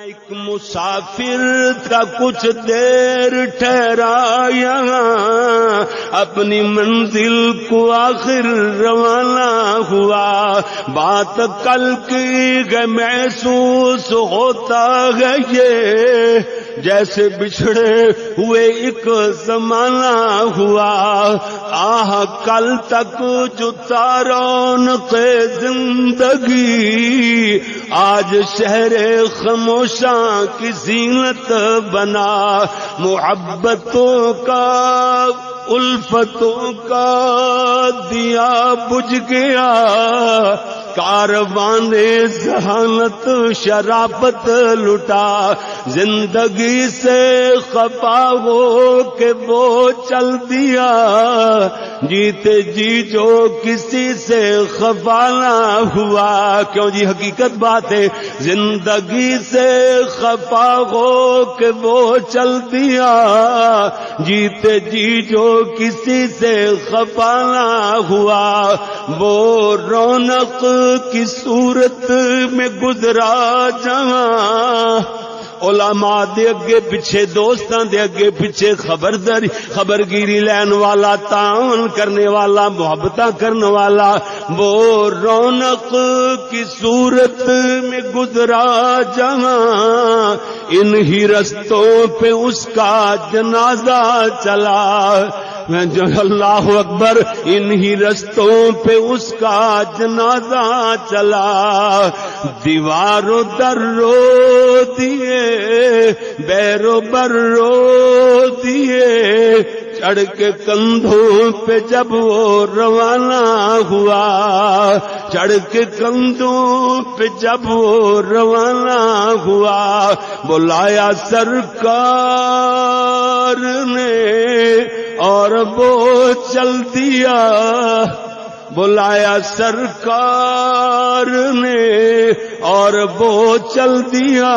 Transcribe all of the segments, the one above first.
ایک مسافر تھا کچھ دیر ٹھہرا یہاں، اپنی منزل کو آخر روانہ ہوا۔ بات کل کی ہے محسوس ہوتا ہے یہ، جیسے بچھڑے ہوئے ایک زمانہ ہوا۔ آہ کل تک جو رونق زندگی، آج شہر خاموشاں کی زینت بنا۔ محبتوں کا الفتوں کا دیا بجھ گیا، کاروان ذہانت شرافت لٹا۔ زندگی سے خفا ہو کے وہ چل دیا، جیتے جی جو کسی سے خفا نہ ہوا۔ کیوں جی حقیقت بات ہے، زندگی سے خفا ہو کے وہ چل دیا، جیتے جی جو کسی سے خفا نہ ہوا۔ وہ رونق کی صورت میں گزرا جہاں، علماء دے اگے پیچھے، دوستاں دے اگے پیچھے، خبرگیری لین والا، تعاون کرنے والا، محبتاں کرنے والا۔ وہ رونق کی صورت میں گزرا جہاں، انہی رستوں پہ اس کا جنازہ چلا۔ اللہ اکبر، انہی رستوں پہ اس کا جنازہ چلا۔ دیواروں در رو دیے، بیرو بر رو دیے، چڑھ کے کندھوں پہ جب وہ روانہ ہوا۔ چڑھ کے کندھوں پہ جب وہ روانہ ہوا، بلایا سرکار نے اور وہ چل دیا۔ بلایا سرکار نے اور وہ چل دیا،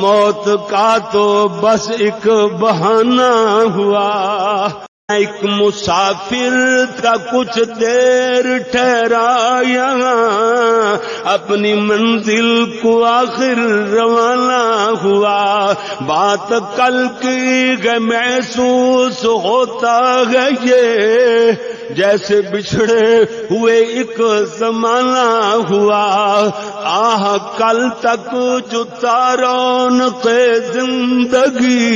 موت کا تو بس ایک بہانہ ہوا۔ ایک مسافر تھا کچھ دیر ٹھہرا یہاں، اپنی منزل کو آخر روانہ ہوا۔ بات کل کی ہے محسوس ہوتا ہے یہ، جیسے بچھڑے ہوئے ایک زمانہ ہوا۔ آہ کل تک جو رونق زندگی،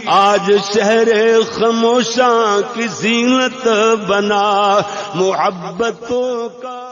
آج شہر خاموشاں کی زینت بنا۔ محبتوں کا